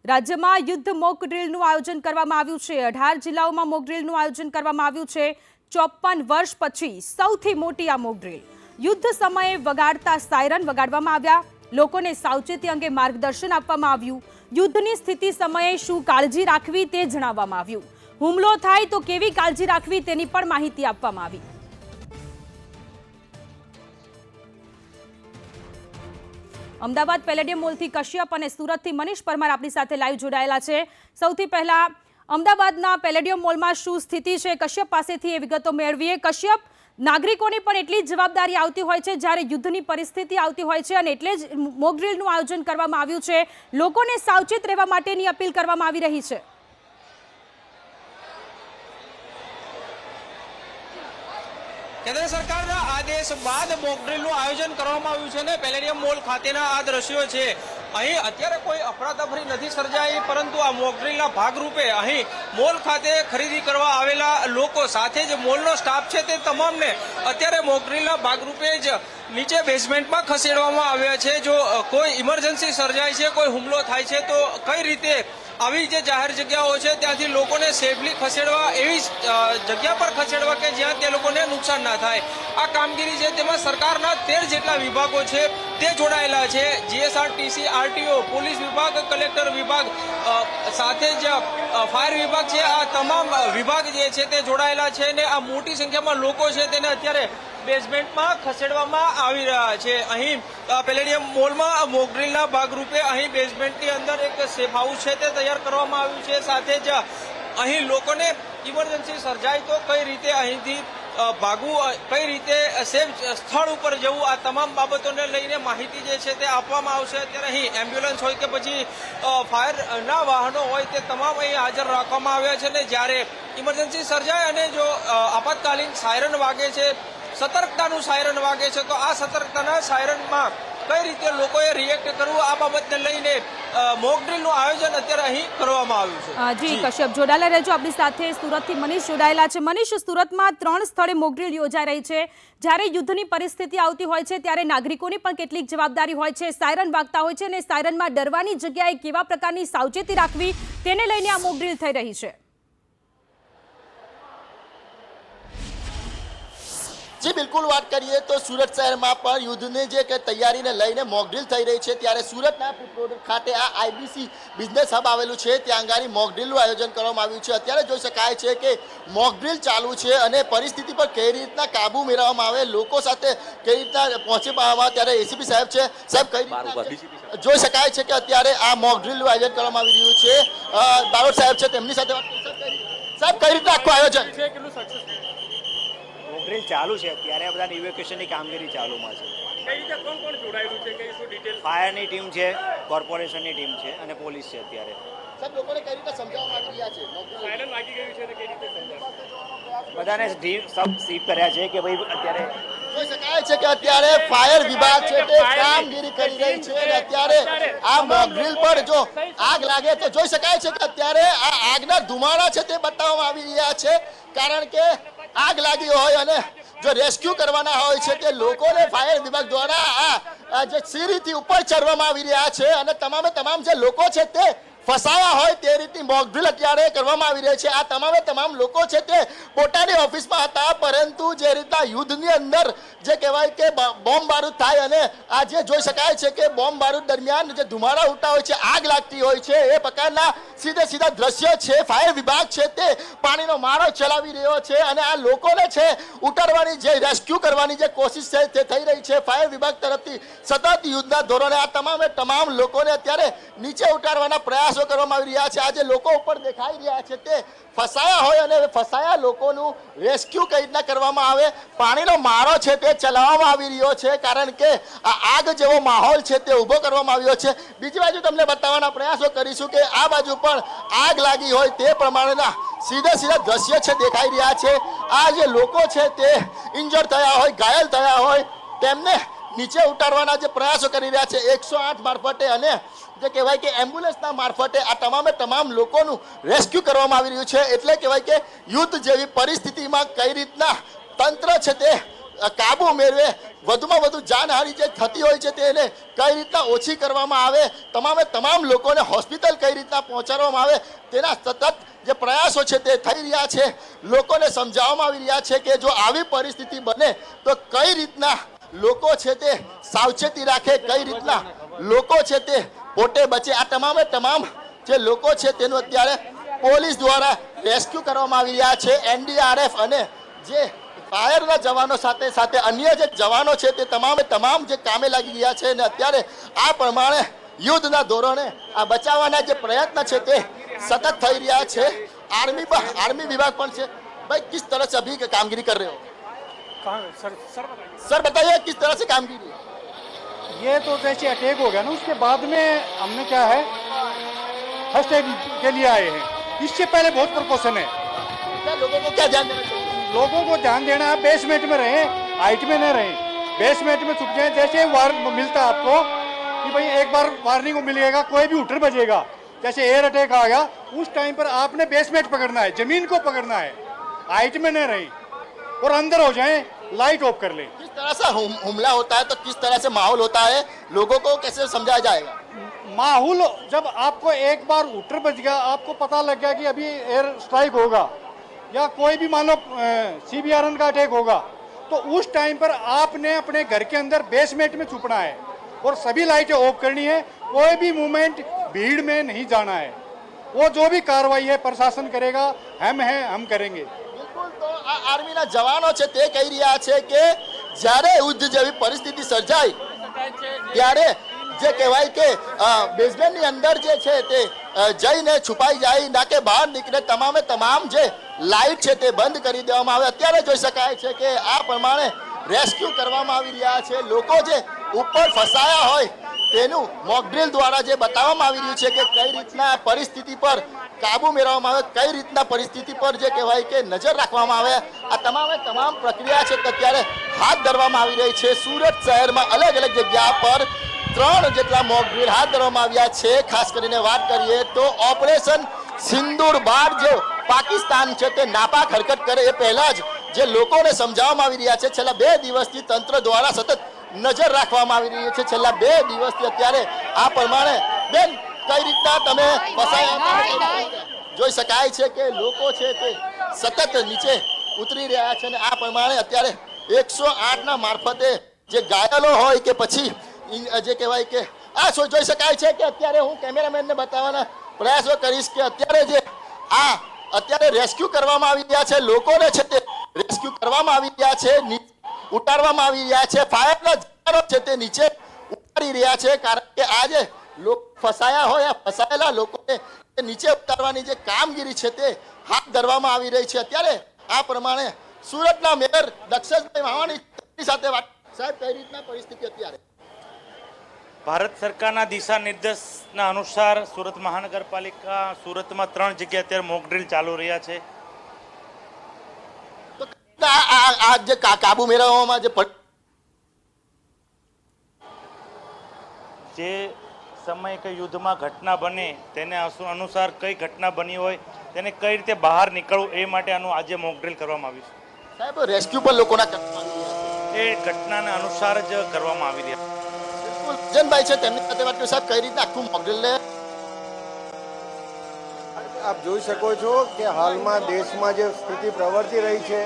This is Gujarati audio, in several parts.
રાજ્યમાં યુદ્ધ મોક ડ્રીલનું આયોજન કરવામાં આવ્યું છે। 18 જિલ્લાઓમાં મોક ડ્રીલનું આયોજન કરવામાં આવ્યું છે। 54 વર્ષ પછી સૌથી મોટી આ મોક ડ્રીલ યુદ્ધ સમયે વગાડતા સાયરન વગાડવામાં આવ્યા। લોકોને સાવચેતી અંગે માર્ગદર્શન આપવામાં આવ્યું। યુદ્ધની સ્થિતિ સમયે શું કાળજી રાખવી તે જણાવવામાં આવ્યું। હુમલો થાય તો કેવી કાળજી રાખવી તેની પણ માહિતી આપવામાં આવી। અમદાવાદ પેલેડિયમ મોલથી કશ્યપ અને સુરતથી મનીષ પરમાર આપણી સાથે લાઈવ જોડાયેલા છે। સૌથી પહેલા અમદાવાદના પેલેડિયમ મોલમાં શું સ્થિતિ છે, કશ્યપ પાસેથી એ વિગતો મેળવીએ। કશ્યપ, નાગરિકોની પણ એટલી જ જવાબદારી આવતી હોય છે જ્યારે યુદ્ધની પરિસ્થિતિ આવતી હોય છે અને એટલે જ મોક ડ્રીલનું આયોજન કરવામાં આવ્યું છે। લોકોને સાવચેત રહેવા માટેની અપીલ કરવામાં આવી રહી છે। કેન્દ્ર સરકારના આદેશ બાદ મોક ડ્રીલનું આયોજન કરવામાં આવ્યું છે ને પેલેડિયમ મોલ ખાતેના આ દ્રશ્યો છે। અહીં અત્યારે કોઈ અફરાતફરી નથી સર્જાઈ, પરંતુ આ મોક ડ્રીલના ભાગરૂપે અહીં મોલ ખાતે ખરીદી કરવા આવેલા લોકો સાથે જ મોલનો સ્ટાફ છે તે તમામને અત્યારે મોક ડ્રીલના ભાગરૂપે જ નીચે બેઝમેન્ટમાં ખસેડવામાં આવ્યા છે। જો કોઈ ઇમરજન્સી સર્જાય છે, કોઈ હુમલો થાય છે તો કઈ રીતે આવી જે જાહેર જગ્યાઓ છે ત્યાંથી લોકોને સેફલી ખસેડવા, એવી જગ્યા પર ખસેડવા કે જ્યાં તે લોકોને નુકસાન ના થાય। આ કામગીરી છે તેમાં સરકારના 13 જેટલા વિભાગો છે તે જોડાયેલા છે। જીએસઆરટીસી, આરટીઓ, પોલીસ વિભાગ, કલેક્ટર વિભાગ, સાથે જ ફાયર વિભાગ છે। આ તમામ વિભાગ જે છે તે જોડાયેલા છે અને આ મોટી સંખ્યામાં લોકો છે તેને અત્યારે બેઝમેન્ટમાં ખસેડવામાં આવી રહ્યા છે। અહીં પેલેડિયમ મોલમાં મોક ડ્રીલના ભાગરૂપે અહીં બેઝમેન્ટની અંદર એક સેફ હાઉસ છે તે તૈયાર કરવામાં આવ્યું છે। સાથે જ અહીં લોકોને ઇમરજન્સી સર્જાય તો કઈ રીતે અહીંથી ભાગવું, કઈ રીતે સેફ સ્થળ ઉપર જવું, આ તમામ બાબતોને લઈને માહિતી જે છે તે આપવામાં આવશે। અત્યારે અહીં એમ્બ્યુલન્સ હોય કે પછી ફાયરના વાહનો હોય તે તમામ અહીં હાજર રાખવામાં આવ્યા છે અને જ્યારે ઇમરજન્સી સર્જાય અને જો આપાતકાલીન સાયરન વાગે છે, સતર્કતાનું સાયરન વાગે છે, તો આ સતર્કતાના સાયરનમાં કઈ રીતે લોકોએ રિએક્ટ કરવું આ બાબતને લઈને મોક ડ્રીલનું આયોજન અત્યારે અહીં કરવામાં આવ્યું છે। જી કશ્યપ, જોડાયેલા રહેજો આપણી સાથે। સુરતથી મનીષ જોડાયેલા છે। મનીષ, સુરતમાં 3 સ્થળે મોક ડ્રીલ યોજાઈ રહી છે। જ્યારે યુદ્ધની પરિસ્થિતિ આવતી હોય છે ત્યારે નાગરિકોની પણ કેટલીક જવાબદારી હોય છે। સાયરન વાગતા હોય છે અને સાયરનમાં ડરવાની જગ્યાએ કેવા પ્રકારની સાવચેતી રાખવી તેને લઈને આ મોક ડ્રીલ થઈ રહી છે। जी बिल्कुल बात करिए तो सूरत शहर में पर युद्धની જે કે તૈયારીને લઈને મોક ડ્રીલ થઈ રહી છે। ત્યારે સુરતના રોડ ખાતે આ આઈબીસી બિઝનેસ હબ આવેલું છે, ત્યાં આગળ મોક ડ્રીલનું આયોજન કરવામાં આવ્યું છે। અત્યારે જોઈ શકાય છે કે મોક ડ્રીલ ચાલુ છે અને પરિસ્થિતિ પર કઈ રીતના કાબુ મેળવવામાં આવે, લોકો સાથે કઈ રીતના પહોંચી પાડવામાં। ત્યારે એસીપી સાહેબ છે, સાહેબ કઈ રીતના જોઈ શકાય છે કે અત્યારે આ મોક ડ્રીલનું આયોજન કરવામાં આવી રહ્યું છે। બારોટ સાહેબ છે, તેમની સાથે વાત કરી। સાહેબ કઈ રીતના આખું આયોજન છે, કેટલું સક્સેસ ડ્રીલ ચાલુ છે? અત્યારે બધા ઇવેક્યુએશનની કામગીરી ચાલુમાં છે। કઈ રીતે કોણ કોણ જોડાયેલું છે, કઈ શું ડિટેલ? ફાયરની ટીમ છે, કોર્પોરેશનની ટીમ છે અને પોલીસ છે। અત્યારે સાહેબ લોકોને કઈ રીતે સમજાવવામાં આવી રહ્યા છે, સાયરન વાગી ગયું છે તો કઈ રીતે સમજાવવા? બધાને સબ સીપ કર્યા છે કે ભાઈ અત્યારે જોઈ શકાય છે કે અત્યારે ફાયર વિભાગ છે તે કામગીરી કરી રહી છે અને અત્યારે આ મોક ડ્રીલ પર જો આગ લાગે તો જોઈ શકાય છે કે અત્યારે આ આગના ધુમાડા છે તે બતાવવામાં આવી રહ્યા છે। કારણ કે આગ લાગી હોય અને જો રેસ્ક્યુ કરવાના હોય છે તે લોકોને ફાયર વિભાગ દ્વારા આ જે સીડીથી ઉપર ચડવામાં આવી રહ્યા છે અને તમામ જે લોકો છે તે ફસાયા હોય તે રીતની મોક ડ્રીલ અત્યારે કરવામાં આવી રહી છે। આ તમામ લોકો છે તે પોતાની ઓફિસમાં હતા, પરંતુ જે રીતના યુદ્ધની અંદર જે કહેવાય કે બોમ્બ બારૂદ થાય અને આજે જોઈ શકાય છે કે બોમ્બ બારૂદ દરમિયાન જે ધુમાડા ઉઠતા હોય છે, આગ લાગતી હોય છે, એ પ્રકારના સીધા દ્રશ્યો છે। ફાયર વિભાગ છે તે પાણીનો મારો ચલાવી રહ્યો છે અને આ લોકોને છે ઉતારવાની, જે રેસ્ક્યુ કરવાની જે કોશિશ છે તે થઈ રહી છે। ફાયર વિભાગ તરફથી સતત યુદ્ધના ધોરણે આ તમામ લોકોને અત્યારે નીચે ઉતારવાના પ્રયાસો કરવામાં આવી રહ્યા છે। આજે લોકો ઉપર દેખાઈ રહ્યા છે તે ફસાયા હોય અને ફસાયા લોકોનું રેસ્ક્યુ કઈ રીતના કરવામાં આવે, પાણીનો મારો છે તે ચલાવવામાં આવી રહ્યો છે, કારણ કે આ આગ જેવો માહોલ છે તે ઊભો કરવામાં આવ્યો છે। બીજી બાજુ તમને બતાવવાના પ્રયાસો કરીશું કે આ બાજુ પણ આગ લાગી હોય તે પ્રમાણેના સીધા દ્રશ્ય છે દેખાઈ રહ્યા છે। આ જે લોકો છે તે ઇન્જર્ડ થયા હોય, ઘાયલ થયા હોય, તેમને નીચે ઉતારવાના જે પ્રયાસો કરી રહ્યા છે 108 મારફતે અને જે કહેવાય કે એમ્બ્યુલન્સના મારફતે આ તમામ લોકોનું રેસ્ક્યુ કરવામાં આવી રહ્યું છે। એટલે કહેવાય કે યુદ્ધ જેવી પરિસ્થિતિમાં કઈ રીતના તંત્ર છે તે કાબુ મેળવે, વધુમાં વધુ જાનહાનિ જે થતી હોય છે તેને કઈ રીતના ઓછી કરવામાં આવે, તમામ લોકોને હોસ્પિટલ કઈ રીતના પહોંચાડવામાં આવે તેના સતત જે પ્રયાસો છે તે થઈ રહ્યા છે. લોકોને સમજાવવામાં આવી રહ્યા છે કે જો આવી પરિસ્થિતિ બને તો કઈ રીતના લોકો છે તે સાવચેતી રાખે, કઈ રીતના લોકો છે તે પોતે બચે. આ તમામ જે લોકો છે તેનું અત્યારે પોલીસ દ્વારા રેસ્ક્યુ કરવામાં આવી રહ્યા છે. NDRF અને જે ફાયરના જવાનો સાથે અન્ય જે જવાનો છે તે તમામ જે કામે લાગી ગયા છે અને અત્યારે આ પ્રમાણે યુદ્ધના ધોરણે આ બચાવવાના જે પ્રયત્ન છે તે સતત થઈ રહ્યા છે. आर्मी विभाग पर से भाई किस तरह से अभी कामगिरी कर रहे हो? सर बताइए किस तरह से कामगिरी? ये तो जैसे अटैक हो गया ना, उसके बाद में हमने क्या है फर्स्ट एड के लिए आए हैं. इससे पहले बहुत प्रिकॉशन है. क्या लोगों को क्या ध्यान देना चाहिए? लोगों को ध्यान देना है, बेसमेंट में रहे, हाइट में न रहे. बेसमेंट में छुप जाए. जैसे मिलता है आपको कि भाई एक बार वार्निंग मिलेगा, कोई भी हुटर बजेगा, जैसे एयर अटैक आ गया, उस टाइम पर आपने बेसमेंट पकड़ना है, जमीन को पकड़ना है, हाइट में न रहे और अंदर हो जाए, लाइट ऑफ कर ले. किस तरह से हमला होता है तो किस तरह से माहौल होता है, लोगों को कैसे समझाया जाएगा? माहौल जब आपको एक बार हुटर बज गया, आपको पता लग गया कि अभी एयर स्ट्राइक होगा या कोई भी मान लो CBRN का अटैक होगा, तो उस टाइम पर आपने अपने घर के अंदर बेसमेंट में छुपना है और सभी लाइटें ऑफ करनी है. कोई भी मूवमेंट भीड़ में नहीं जाना है. वो जो भी कार्रवाई है प्रशासन करेगा, हम करेंगे. બિલકુલ. તો આ આર્મીના જવાનો છે તે કહી રહ્યા છે કે જ્યારે યુદ્ધ જેવી પરિસ્થિતિ સર્જાય ત્યારે જે કહેવાય કે બેઝમેન્ટની અંદર જે છે તે જઈને છુપાઈ જાય, ના કે બહાર નીકળે, તમામ જે લાઇટ છે તે બંધ કરી દેવામાં આવે. અત્યારે જોઈ શકાય છે કે આ પ્રમાણે રેસ્ક્યુ કરવામાં આવી રહ્યા છે. લોકો જે ઉપર ફસાયા હોય તેનું મોક ડ્રીલ દ્વારા જે બતાવવામાં આવી રહ્યું છે કે કઈ રીતના પરિસ્થિતિ પર કાબુ મેળવવામાં આવે, કઈ રીતના પરિસ્થિતિ પર જે કહેવાય કે નજર રાખવામાં આવે. આ તમામ પ્રક્રિયા છે તે અત્યારે હાથ ધરવામાં આવી રહી છે. સુરત શહેરમાં અલગ અલગ જગ્યા પર 3 જેટલા મોક ડ્રીલ હાથ ધરવામાં આવ્યા છે. ખાસ કરીને વાત કરીએ તો ઓપરેશન સિંદૂર બાદ જો પાકિસ્તાન છે તે નાપાક હરકત કરે એ પહેલા જ જે લોકોને સમજાવવામાં આવી રહ્યા છે. છેલ્લા 2 દિવસથી તંત્ર દ્વારા સતત નજર રાખવામાં આવી રહી છે. છેલ્લા 2 દિવસથી અત્યારે આ પ્રમાણે બેન કઈ રીતના તમે ફસાયા જોઈ શકાય છે કે લોકો છે તે સતત નીચે ઉતરી રહ્યા છે અને આ પ્રમાણે અત્યારે 108ના મારફતે જે ઘાયલો હોય કે પછી જે કહેવાય કે આ જોઈ શકાય છે કે અત્યારે હું કેમેરામેનને બતાવવાના પ્રયાસો કરીશ કે અત્યારે રેસ્ક્યુ કરવામાં આવી રહ્યા છે. લોકોને છે તે રેસ્ક્યુ કરવામાં આવી રહ્યા છે, ઉતારવામાં આવી રહ્યા છે. ફાયરના જવાનો છે તે નીચે ઉતારી રહ્યા છે, કારણ કે આજે લોકો ફસાયા હોય, આ ફસાયેલા લોકોને નીચે ઉતારવાની જે કામગીરી છે તે હાથ ધરવામાં આવી રહી છે. અત્યારે આ પ્રમાણે સુરતના મેયર દક્ષેશભાઈ વાવાણી સાથે વાત. સાહેબ, કઈ રીતના પરિસ્થિતિ અત્યારે? ભારત સરકારના દિશા નિર્દેશના અનુસાર સુરત મહાનગરપાલિકા સુરતમાં 3 જગ્યાએ અત્યારે મોક ડ્રીલ ચાલુ રહ્યા છે. આ જે કાબુ મેળવવામાં જે સમય કે યુદ્ધમાં ઘટના બને તેને અનુસાર કઈ ઘટના બની હોય તેને કઈ રીતે બહાર નીકળવું એ માટે આનું આજે મોક ડ્રીલ કરવામાં આવ્યું છે. સાહેબ, રેસ્ક્યુ પર લોકોના એ ઘટનાના અનુસાર જ કરવામાં આવી રહ્યા. જનભાઈ છે તેમની સાથે વાત. સાહેબ, કઈ રીતે આખું મોક ડ્રીલ? આપ જોઈ શકો છો કે હાલમાં દેશમાં જે સ્થિતિ પ્રવર્તી રહી છે,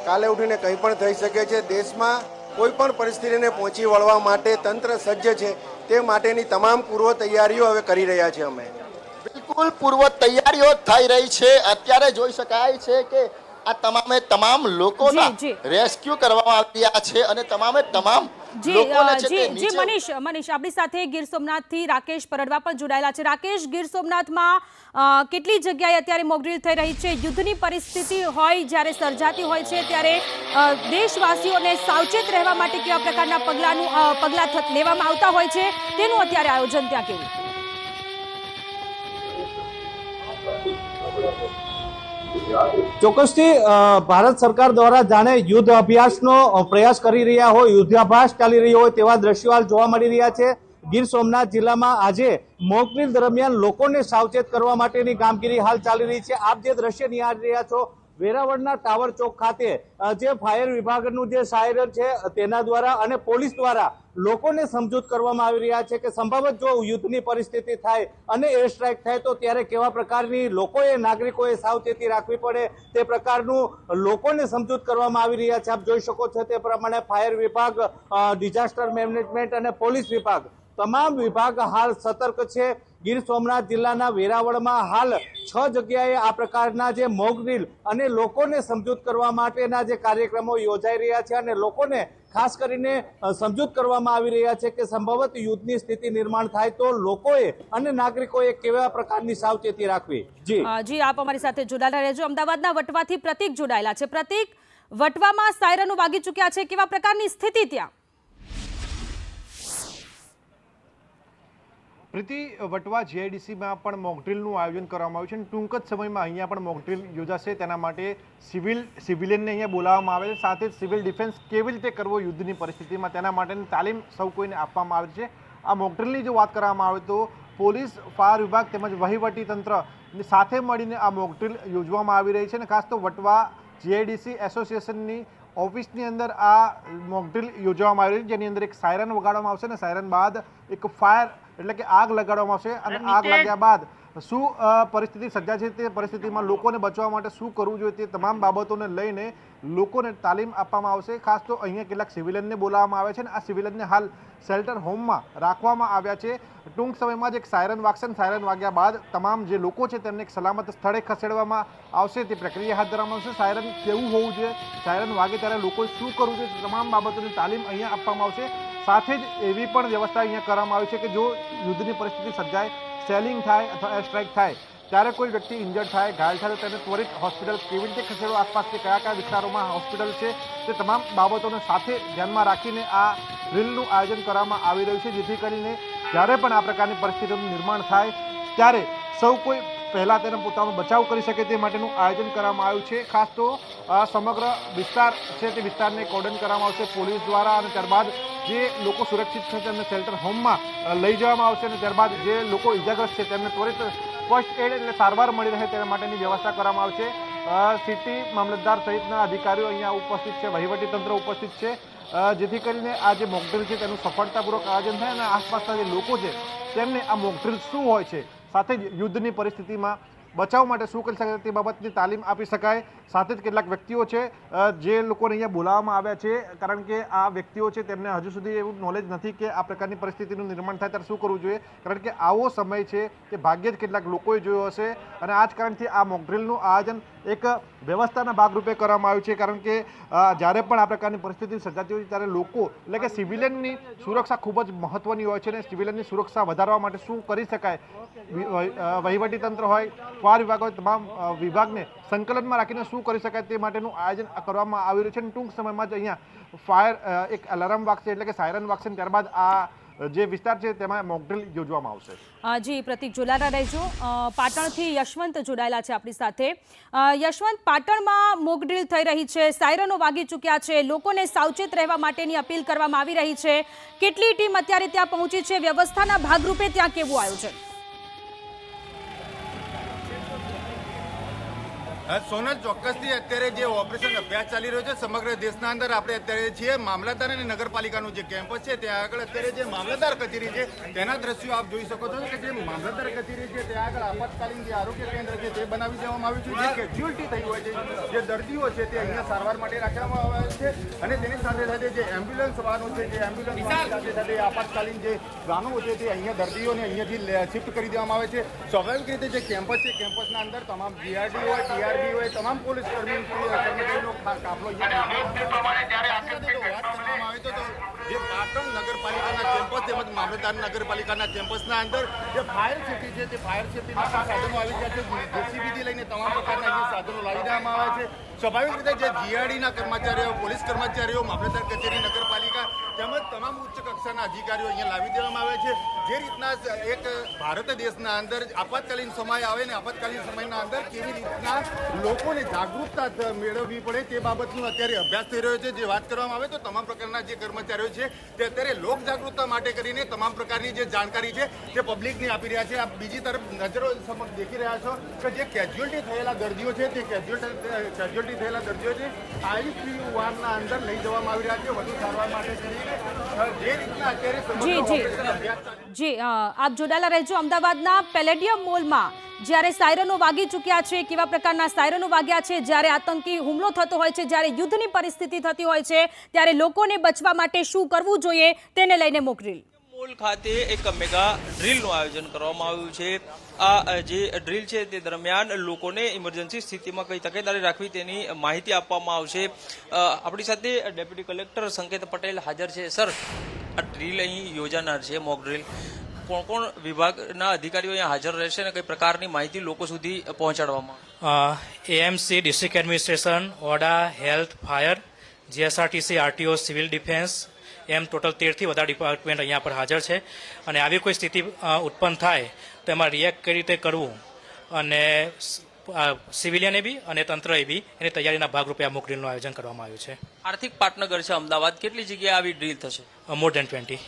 કાલે ઉઠીને કંઈ પણ થઈ શકે છે. દેશમાં કોઈ પણ પરિસ્થિતિને પહોંચી વળવા માટે તંત્ર સજ્જ છે, તે માટેની તમામ પૂર્વ તૈયારીઓ હવે કરી રહ્યા છે. અમે બિલકુલ પૂર્વ તૈયારીઓ થઈ રહી છે. અત્યારે જોઈ શકાય છે કે આ તમામ લોકોના રેસ્ક્યુ કરવામાં આવી રહ્યા છે અને તમામ જી મનીષ આપણી સાથે ગીર સોમનાથથી રાકેશ પરડવા પણ જોડાયેલા છે. રાકેશ, ગીર સોમનાથમાં કેટલી જગ્યાએ અત્યારે મોકડ્રીલ થઈ રહી છે? યુદ્ધની પરિસ્થિતિ હોય જ્યારે સર્જાતી હોય છે ત્યારે દેશવાસીઓને સાવચેત રહેવા માટે કેવા પ્રકારના પગલાં લેવામાં આવતા હોય છે તેનું અત્યારે આયોજન ત્યાં કેવું? ચોક્કસથી ભારત સરકાર દ્વારા જાણે યુદ્ધ અભ્યાસનો પ્રયાસ કરી રહ્યા હોય, યુદ્ધાભ્યાસ ચાલી રહ્યો હોય તેવા દ્રશ્યો હાલ જોવા મળી રહ્યા છે. ગીર સોમનાથ જિલ્લામાં આજે મોક ડ્રીલ દરમિયાન લોકોને સાવચેત કરવા માટેની કામગીરી હાલ ચાલી રહી છે. આપ જે દ્રશ્ય નિહાળી રહ્યા છો વેરાવળના ટાવર ચોક ખાતે જે ફાયર વિભાગનું જે સાયરન છે તેના દ્વારા અને પોલીસ દ્વારા લોકોને સમજૂત કરવામાં આવી રહ્યા છે કે સંભવત જો યુદ્ધની પરિસ્થિતિ થાય અને એર સ્ટ્રાઇક થાય તો ત્યારે કેવા પ્રકારની લોકોએ નાગરિકોએ સાવચેતી રાખવી પડે તે પ્રકારનું લોકોને સમજૂત કરવામાં આવી રહ્યા છે। આપ જોઈ શકો છો તે પ્રમાણે ફાયર વિભાગ, ડિઝાસ્ટર મેનેજમેન્ટ અને પોલીસ વિભાગ તમામ વિભાગ હાલ સતર્ક છે। ગીર સોમનાથ જિલ્લાના વેરાવળમાં હાલ 6 જગ્યાએ આ પ્રકારના જે મોક ડ્રીલ અને લોકોને સમજૂત કરવા માટેના જે કાર્યક્રમો યોજાઈ રહ્યા છે અને લોકોને ખાસ કરીને સમજૂત કરવામાં આવી રહ્યા છે કે સંભવત યુદ્ધની સ્થિતિ નિર્માણ થાય તો લોકોએ અને નાગરિકોએ કેવા પ્રકારની સાવચેતી રાખવી। જી આપ અમારી સાથે જોડાયેલા રહેજો। અમદાવાદના વટવાથી પ્રતિક જોડાયેલા છે। પ્રતિક, વટવામાં સાયરનો વાગી ચૂક્યા છે, કેવા પ્રકારની સ્થિતિ ત્યાં? પ્રીતિ, વટવા જીઆઈડીસીમાં પણ મોકડ્રીલનું આયોજન કરવામાં આવ્યું છે અને ટૂંક જ સમયમાં અહીંયા પણ મોકડ્રીલ યોજાશે। તેના માટે સિવિલિયનને અહીંયા બોલાવવામાં આવે છે, સાથે જ સિવિલ ડિફેન્સ કેવી રીતે કરવો યુદ્ધની પરિસ્થિતિમાં તેના માટેની તાલીમ સૌ કોઈને આપવામાં આવે છે। આ મોકડ્રીલની જો વાત કરવામાં આવે તો પોલીસ, ફાયર વિભાગ તેમજ વહીવટી તંત્ર સાથે મળીને આ મોકડ્રીલ યોજવામાં આવી રહી છે અને ખાસ તો વટવા જીઆઈડીસી એસોસિએશનની ઓફિસની અંદર આ મોકડ્રીલ યોજવામાં આવી રહી છે, જેની અંદર એક સાયરન વગાડવામાં આવશે અને સાયરન બાદ એક ફાયર એટલે કે આગ લગાડવામાં આવશે અને આગ લાગ્યા બાદ શું પરિસ્થિતિ સર્જાય છે તે પરિસ્થિતિમાં લોકોને બચવા માટે શું કરવું જોઈએ તે તમામ બાબતોને લઈને લોકોને તાલીમ આપવામાં આવશે। ખાસ તો અહીંયા કેટલાક સિવિલિયનને બોલાવવામાં આવે છે અને આ સિવિલિયનને હાલ શેલ્ટર હોમમાં રાખવામાં આવ્યા છે। ટૂંક સમયમાં જ એક સાયરન વાગશે અને સાયરન વાગ્યા બાદ તમામ જે લોકો છે તેમને એક સલામત સ્થળે ખસેડવામાં આવશે, તે પ્રક્રિયા હાથ ધરવામાં આવશે। સાયરન કેવું હોવું જોઈએ, સાયરન વાગે ત્યારે લોકોએ શું કરવું જોઈએ, તમામ બાબતોની તાલીમ અહીંયા આપવામાં આવશે। સાથે જ એવી પણ વ્યવસ્થા અહીંયા કરવામાં આવી છે કે જો યુદ્ધની પરિસ્થિતિ સર્જાય, સેલિંગ થાય અથવા એર સ્ટ્રાઇક થાય ત્યારે કોઈ વ્યક્તિ ઇન્જર્ડ થાય, ઘાયલ થાય તો તેને ત્વરિત હોસ્પિટલ કેવી રીતે ખસેડવો, આસપાસથી કયા કયા વિસ્તારોમાં હોસ્પિટલ છે તે તમામ બાબતોને સાથે ધ્યાનમાં રાખીને આ ડ્રીલનું આયોજન કરવામાં આવી રહ્યું છે, જેથી કરીને જ્યારે પણ આ પ્રકારની પરિસ્થિતિનું નિર્માણ થાય ત્યારે સૌ કોઈ પહેલાં તેનો પોતાનો બચાવ કરી શકે તે માટેનું આયોજન કરવામાં આવ્યું છે। ખાસ તો સમગ્ર વિસ્તાર છે તે વિસ્તારને કોર્ડન કરવામાં આવશે પોલીસ દ્વારા અને ત્યારબાદ જે લોકો સુરક્ષિત છે તેમને શેલ્ટર હોમમાં લઈ જવામાં આવશે અને ત્યારબાદ જે લોકો ઇજાગ્રસ્ત છે તેમને ત્વરિત ફર્સ્ટ એડ એટલે સારવાર મળી રહે તે માટેની વ્યવસ્થા કરવામાં આવશે। સિટી મામલતદાર સહિતના અધિકારીઓ અહીંયા ઉપસ્થિત છે, વહીવટી તંત્ર ઉપસ્થિત છે, જેથી કરીને આ જે મોકડ્રીલ છે તેનું સફળતાપૂર્વક આયોજન થાય અને આસપાસના જે લોકો છે તેમને આ મોકડ્રીલ શું હોય છે, સાથે જ યુદ્ધની પરિસ્થિતિમાં બચાવ માટે શું કરી શકાય તે બાબતની તાલીમ આપી શકાય। સાથે જ કેટલાક વ્યક્તિઓ છે જે લોકોને અહીંયા બોલાવવામાં આવ્યા છે, કારણ કે આ વ્યક્તિઓ છે તેમને હજુ સુધી એવું નોલેજ નથી કે આ પ્રકારની પરિસ્થિતિનું નિર્માણ થાય ત્યારે શું કરવું જોઈએ, કારણ કે આવો સમય છે કે ભાગ્યે જ કેટલાક લોકોએ જોયો હશે અને આ જ કારણથી આ મોકડ્રીલનું આયોજન એક વ્યવસ્થાના ભાગરૂપે કરવામાં આવ્યું છે। કારણ કે જ્યારે પણ આ પ્રકારની પરિસ્થિતિ સર્જાતી હોય ત્યારે લોકો એટલે કે સિવિલિયનની સુરક્ષા ખૂબ જ મહત્વની હોય છે અને સિવિલિયનની સુરક્ષા વધારવા માટે શું કરી શકાય, વહીવટી તંત્ર હોય, ફાયર વિભાગ હોય, તમામ વિભાગને સંકલનમાં રાખીને શું કરી શકાય તે માટેનું આયોજન કરવામાં આવી રહ્યું છે અને ટૂંક સમયમાં જ અહીંયા ફાયર એક એલાર્મ વાગશે એટલે કે સાયરન વાગશે અને ત્યારબાદ આ જે વિસ્તાર છે તેમાં મોકડ્રીલ યોજવામાં આવશે। જી પ્રતિક, જોડાયેલા રહેજો। પાટણથી યશવંત જોડાયેલા છે આપણી સાથે। યશવંત, પાટણમાં મોકડ્રીલ થઈ રહી છે, સાયરનો વાગી ચૂક્યા છે, લોકોને સાવચેત રહેવા માટેની અપીલ કરવામાં આવી રહી છે, કેટલી ટીમ અત્યારે ત્યાં પહોંચી છે, વ્યવસ્થાના ભાગરૂપે ત્યાં કેવું આયોજન? સોનલ, ચોક્કસથી અત્યારે જે ઓપરેશન અભ્યાસ ચાલી રહ્યો છે સમગ્ર દેશના અંદર આપણે અત્યારે છીએ મામલતદાર અને નગરપાલિકાનું જે કેમ્પસ છે ત્યાં આગળ અત્યારે જે મામલતદાર કચેરી છે તેના દ્રશ્યો આપ જોઈ શકો છો કે જે મામલતદાર કચેરી છે ત્યાં આગળ આપાતકાલીન જે આરોગ્ય કેન્દ્ર છે તે બનાવી દેવામાં આવ્યું છે, જે કેઝ્યુઅલ્ટી થઈ હોય છે, જે દર્દીઓ છે તે અહીંયા સારવાર માટે રાખવામાં આવે છે અને તેની સાથે સાથે જે એમ્બ્યુલન્સ વાહનો છે જે એમ્બ્યુલન્સ સાથે સાથે આપાતકાલીન જે વાહનો છે તે અહીંયા દર્દીઓને અહીંયાથી શિફ્ટ કરી દેવામાં આવે છે। સ્વાભાવિક રીતે જે કેમ્પસ છે કેમ્પસના અંદર તમામ જીઆરડી હોય, ટીઆરડી હોય, તમામ પોલીસ કર્મીનો કાફલો જે પાટણ નગરપાલિકાના કેમ્પસ તેમજ મામલતદાર નગરપાલિકાના કેમ્પસના અંદર જે ફાયર સેફ્ટી છે તે ફાયર સેફ્ટીના સાધનો આવી ગયા છે, જેસીબીથી લઈને તમામ પ્રકારના અહીંયા સાધનો લાવી દેવામાં આવે છે। સ્વાભાવિક રીતે જે જીઆરડીના કર્મચારીઓ, પોલીસ કર્મચારીઓ, મામલતદાર કચેરી, નગરપાલિકા તેમજ તમામ ઉચ્ચ કક્ષાના અધિકારીઓ અહીંયા લાવી દેવામાં આવે છે. જે રીતના એક ભારત દેશના અંદર આપાતકાલીન સમય આવે ને આપાતકાલીન સમયના અંદર કેવી રીતના લોકોને જાગૃતતા મેળવવી પડે તે બાબતનો અત્યારે અભ્યાસ થઈ રહ્યો છે. જે વાત કરવામાં આવે તો તમામ પ્રકારના જે કર્મચારીઓ છે તે અત્યારે લોક જાગૃતતા માટે કરીને તમામ પ્રકારની જે જાણકારી છે તે પબ્લિકને આપી રહ્યા છે. આ બીજી તરફ નજરો સમક્ષ દેખી રહ્યા છો કે જે કેઝ્યુઅલ્ટી થયેલા દર્દીઓ છે તે કેઝ્યુઅલ્ટી થયેલા દર્દીઓ છે આઈસીયુ વાર્ડના અંદર લઈ જવામાં આવી રહ્યા છે વધુ સારવાર માટે કરીને. જે રીતના અત્યારે સમગ્ર ઓપરેશન અભ્યાસ ચાલી જી આપ જોડાયેલા રહેજો. અમદાવાદના પેલેડિયમ મોલમાં જ્યારે સાયરનો વાગી ચૂક્યા છે, કેવા પ્રકારના સાયરનો વાગ્યા છે, જ્યારે આતંકી હુમલો થતો હોય છે, જ્યારે યુદ્ધની પરિસ્થિતિ થતી હોય છે, ત્યારે લોકોને બચવા માટે શું કરવું જોઈએ તેને લઈને મોક ડ્રીલ. મોલ ખાતે એક મેગા ડ્રીલનું આયોજન કરવામાં આવ્યું છે. આ જે ડ્રીલ છે તે દરમિયાન લોકોને ઇમરજન્સી સ્થિતિમાં કઈ તકેદારી રાખવી તેની માહિતી આપવામાં આવશે. આપણી સાથે ડેપ્યુટી કલેક્ટર સંકેત પટેલ હાજર છે. સર, આ ડ્રીલ અહીં યોજાનાર છે, મોક ડ્રીલ, કોણ કોણ વિભાગના અધિકારીઓ અહીંયા હાજર રહેશે અને કઈ પ્રકારની માહિતી લોકો સુધી પહોંચાડવામાં? AMC, district administration, AUDA, health, fire, GSRTC, RTO, civil defence, એમ ટોટલ 13થી વધારે ડિપાર્ટમેન્ટ અહીંયા પર હાજર છે. અને આવી કોઈ સ્થિતિ ઉત્પન્ન થાય તો એમાં રિએક્ટ કઈ રીતે કરવું અને સિવિલિયને બી અને તંત્રએ બી એની તૈયારીના ભાગરૂપે આ મોક ડ્રીલનું આયોજન કરવામાં આવ્યું છે. આર્થિક પાટનગર છે અમદાવાદ, કેટલી જગ્યાએ આવી ડ્રીલ થશે? મોર દેન 20.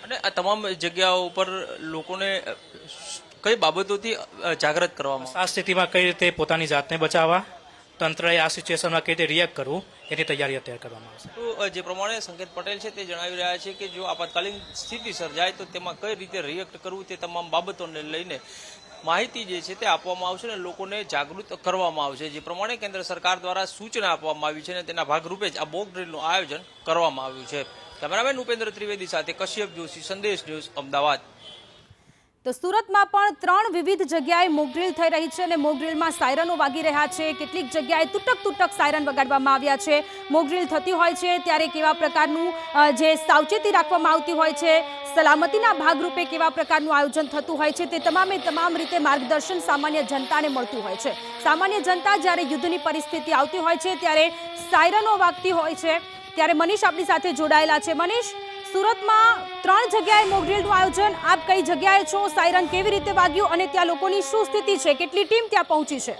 અને આ તમામ જગ્યાઓ ઉપર લોકોને કઈ બાબતોથી જાગૃત કરવામાં? આ સ્થિતિમાં કઈ રીતે પોતાની જાતને બચાવવા, તંત્રએ આ સિચ્યુએશનમાં કઈ રીતે રિએક્ટ કરવું એની તૈયારી અત્યારે કરવામાં આવશે. તો જે પ્રમાણે સંકેત પટેલ છે તે જણાવી રહ્યા છે કે જો આપાતકાલીન સ્થિતિ સર્જાય તો તેમાં કઈ રીતે રિએક્ટ કરવું તે તમામ બાબતોને લઈને માહિતી જે છે તે આપવામાં આવશે અને લોકોને જાગૃત કરવામાં આવશે. જે પ્રમાણે કેન્દ્ર સરકાર દ્વારા સૂચના આપવામાં આવી છે અને તેના ભાગરૂપે જ આ મોક ડ્રીલનું આયોજન કરવામાં આવ્યું છે. કેમેરામેન ઉપેન્દ્ર ત્રિવેદી સાથે કશ્યપ જોશી, સંદેશ ન્યૂઝ, અમદાવાદ. તો સુરતમાં પણ 3 વિવિધ જગ્યાએ મોક ડ્રીલ થઈ રહી છે અને મોક ડ્રીલમાં સાયરનો વાગી રહ્યા છે. કેટલીક જગ્યાએ તૂટક સાયરન વગાડવામાં આવ્યા છે. મોક ડ્રીલ થતી હોય છે ત્યારે કેવા પ્રકારનું જે સાવચેતી રાખવામાં આવતી હોય છે, સલામતીના ભાગરૂપે કેવા પ્રકારનું આયોજન થતું હોય છે, તે તમામ રીતે માર્ગદર્શન સામાન્ય જનતાને મળતું હોય છે. સામાન્ય જનતા જ્યારે યુદ્ધની પરિસ્થિતિ આવતી હોય છે ત્યારે સાયરનો વાગતી હોય છે. ત્યારે મનીષ આપણી સાથે જોડાયેલા છે. મનીષ, સુરતમાં 3 જગ્યાએ મોક ડ્રીલનું આયોજન, આપ કઈ જગ્યાએ છો, સાયરન કેવી રીતે વાગ્યું અને ત્યાં લોકોની શું સ્થિતિ છે, કેટલી ટીમ ત્યાં પહોંચી છે?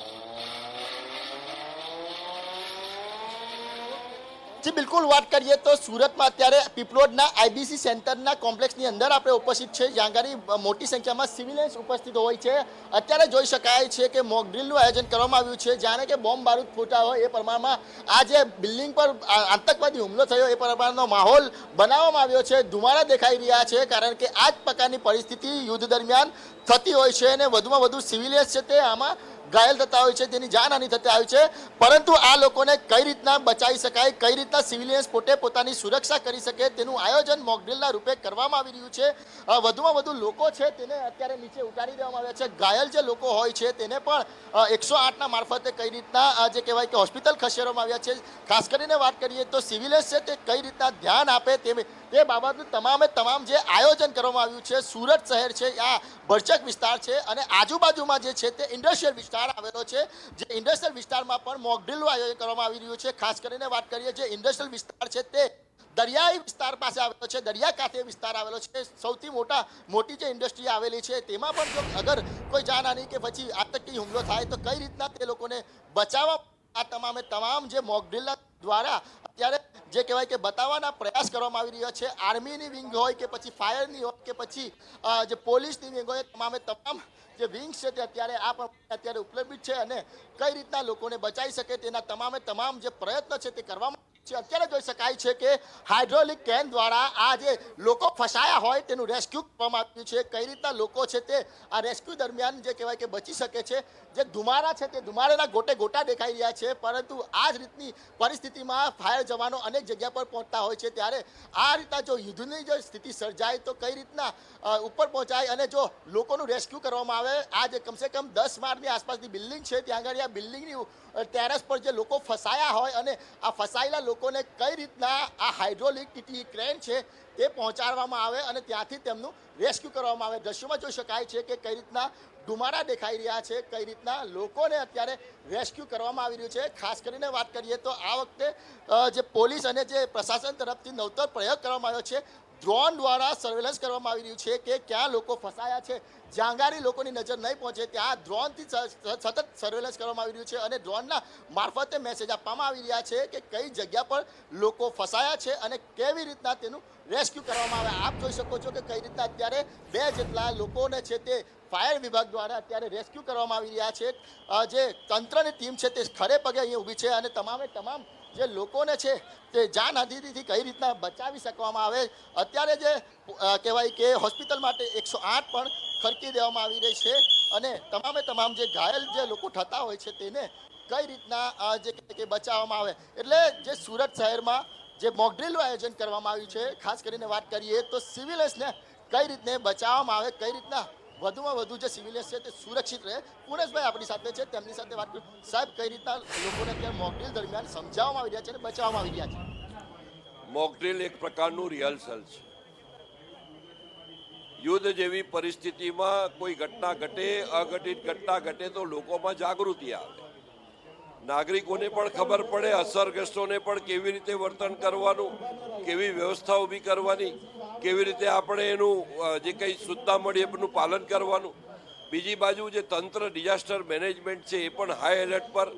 જી બિલકુલ, વાત કરીએ તો સુરતમાં અત્યારે પીપલોદના આઈબીસી સેન્ટરના કોમ્પ્લેક્સની અંદર આપણે ઉપસ્થિત છે, જ્યાં આગળ મોટી સંખ્યામાં સિવિલિયન્સ ઉપસ્થિત હોય છે. અત્યારે જોઈ શકાય છે કે મોક ડ્રીલનું આયોજન કરવામાં આવ્યું છે, જાણે કે બોમ્બ બારૂદ ફૂટા હોય એ પ્રમાણમાં આ જે બિલ્ડિંગ પર આતંકવાદી હુમલો થયો એ પ્રમાણનો માહોલ બનાવવામાં આવ્યો છે. ધુમાડા દેખાઈ રહ્યા છે કારણ કે આ જ પ્રકારની પરિસ્થિતિ યુદ્ધ દરમિયાન થતી હોય છે અને વધુમાં વધુ સિવિલિયન્સ છે તે આમાં ઘાયલ થતા હોય છે, તેની જાનહાનિ થતી આવી છે. પરંતુ આ લોકોને કઈ રીતના બચાવી શકાય, કઈ રીતના સિવિલિયન્સ પોતે પોતાની સુરક્ષા કરી શકે તેનું આયોજન મોક ડ્રીલના રૂપે કરવામાં આવી રહ્યું છે. વધુમાં વધુ લોકો છે તેને અત્યારે નીચે ઉતારી દેવામાં આવ્યા છે. ઘાયલ જે લોકો હોય છે તેને પણ 108ના મારફતે કઈ રીતના જે કહેવાય કે હોસ્પિટલ ખસેડવામાં આવ્યા છે. ખાસ કરીને વાત કરીએ તો સિવિલિયન્સ છે તે કઈ રીતના ધ્યાન આપે તે બાબતનું તમામ જે આયોજન કરવામાં આવ્યું છે. સુરત શહેર છે આ ભરચક વિસ્તાર છે અને આજુબાજુમાં જે છે તે ઇન્ડસ્ટ્રીયલ વિસ્તાર આવેલો છે. જે ઇન્ડસ્ટ્રીયલ વિસ્તારમાં પણ મોક ડ્રીલનું આયોજન કરવામાં આવી રહ્યું છે. ખાસ કરીને વાત કરીએ જે ઇન્ડસ્ટ્રીયલ વિસ્તાર છે તે દરિયાઈ વિસ્તાર પાસે આવેલો છે, દરિયાકાંઠે વિસ્તાર આવેલો છે. સૌથી મોટી જે ઇન્ડસ્ટ્રી આવેલી છે તેમાં પણ જો અગર કોઈ જાનહાનિ કે પછી આતંકી હુમલો થાય તો કઈ રીતના તે લોકોને બચાવવા, આ તમામ જે મોક ડ્રીલ દ્વારા અત્યારે જે કહેવાય કે બતાવવાના પ્રયાસ કરવામાં આવી રહ્યા છે. આર્મીની વિંગ હોય કે પછી ફાયરની હોય કે પછી જે પોલીસની વિંગ હોય, તમામ જે વિંગ્સ છે તે અત્યારે ઉપલબ્ધ છે અને કઈ રીતના લોકોને બચાવી શકે તેના તમામ જે પ્રયત્ન છે તે કરવામાં છે. અત્યારે જોઈ શકાય છે કે હાઇડ્રોલિક કેન દ્વારા આ જે લોકો ફસાયા હોય તેનું રેસ્ક્યુ કરવામાં આવ્યું છે. કઈ રીતના લોકો છે તે આ રેસ્ક્યુ દરમિયાન જે કહેવાય કે બચી શકે છે. જે ધુમાડા છે તે ધુમાડાના ગોટા દેખાઈ રહ્યા છે. પરંતુ આ જ રીતની પરિસ્થિતિમાં ફાયર જવાનો અનેક જગ્યા પર પહોંચતા હોય છે. ત્યારે આ રીતના જો યુદ્ધની જો સ્થિતિ સર્જાય તો કઈ રીતના ઉપર પહોંચાય અને જો લોકોનું રેસ્ક્યુ કરવામાં આવે. આ જે કમસે કમ 10 માળની આસપાસની બિલ્ડિંગ છે ત્યાં આગળ આ બિલ્ડિંગની ટેરેસ પર જે લોકો ફસાયા હોય અને આ ફસાયેલા લોકો લોકોને કઈ રીતના આ હાઇડ્રોલિક ક્રેન છે તે પહોંચાડવામાં આવે અને ત્યાંથી તેમનું રેસ્ક્યુ કરવામાં આવે. દ્રશ્યોમાં જોઈ શકાય છે કે કઈ રીતના ધુમાડા દેખાઈ રહ્યા છે, કઈ રીતના લોકોને અત્યારે રેસ્ક્યુ કરવામાં આવી રહ્યું છે. ખાસ કરીને વાત કરીએ તો આ વખતે જે પોલીસ અને જે પ્રશાસન તરફથી નવતર પ્રયોગ કરવામાં આવ્યો છે. ડ્રોન દ્વારા સર્વેલન્સ કરવામાં આવી રહ્યું છે કે ક્યાં લોકો ફસાયા છે, જાંગારી લોકોની નજર નહીં પહોંચે ત્યાં ડ્રોનથી સતત સર્વેલન્સ કરવામાં આવી રહ્યું છે અને ડ્રોનના મારફતે મેસેજ આપવામાં આવી રહ્યા છે કે કઈ જગ્યા પર લોકો ફસાયા છે અને કેવી રીતના તેનું રેસ્ક્યુ કરવામાં આવે. આપ જોઈ શકો છો કે કઈ રીતના અત્યારે 2 જેટલા લોકોને છે તે ફાયર વિભાગ દ્વારા અત્યારે રેસ્ક્યુ કરવામાં આવી રહ્યા છે. જે તંત્રની ટીમ છે તે ખડે પગે અહીંયા ઊભી છે અને તમામે તમામ જે લોકોને છે તે જાન હાનિથી કઈ રીતના બચાવી શકવામાં આવે. અત્યારે જે કહેવાય કે હોસ્પિટલ માટે 108 પણ ખડકી દેવામાં આવી રહી છે અને તમામે તમામ જે ઘાયલ જે લોકો થતા હોય છે તેને કઈ રીતના જે કે બચાવવામાં આવે. એટલે જે સુરત શહેરમાં જે મોકડ્રીલનું આયોજન કરવામાં આવ્યું છે, ખાસ કરીને વાત કરીએ તો સિવિલિયન્સને કઈ રીતને બચાવવામાં આવે, કઈ રીતના વધુમાં વધુ જે સિવિલિયન્સ છે તે સુરક્ષિત રહે. પુનેશભાઈ આપણી સાથે છે, તેમની સાથે વાત કરીએ. સાહેબ, કઈ રીતના લોકોને અત્યારે મોકડ્રીલ દરમિયાન સમજાવવામાં આવી રહ્યા છે અને બચાવવામાં આવી રહ્યા છે? મોકડ્રીલ એક પ્રકારનું રિહર્સલ છે. યુદ્ધ જેવી પરિસ્થિતિમાં કોઈ ઘટના ઘટે, અઘટિત ઘટના ઘટે તો લોકોમાં જાગૃતિ આવે, નાગરિકોને પણ ખબર પડે, અસરગ્રસ્તોને પણ કેવી રીતે વર્તન કરવાનું, કેવી વ્યવસ્થા ઊભી કરવાની, કેવી રીતે આપણે એનું જે કંઈ સૂચના મળી એનું પાલન કરવાનું. બીજી બાજુ જે તંત્ર ડિઝાસ્ટર મેનેજમેન્ટ છે એ પણ હાઈ એલર્ટ પર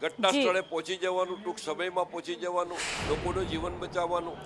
ઘટના સ્થળે પહોંચી જવાનું, ટૂંક સમયમાં પહોંચી જવાનું, લોકોનું જીવન બચાવવાનું.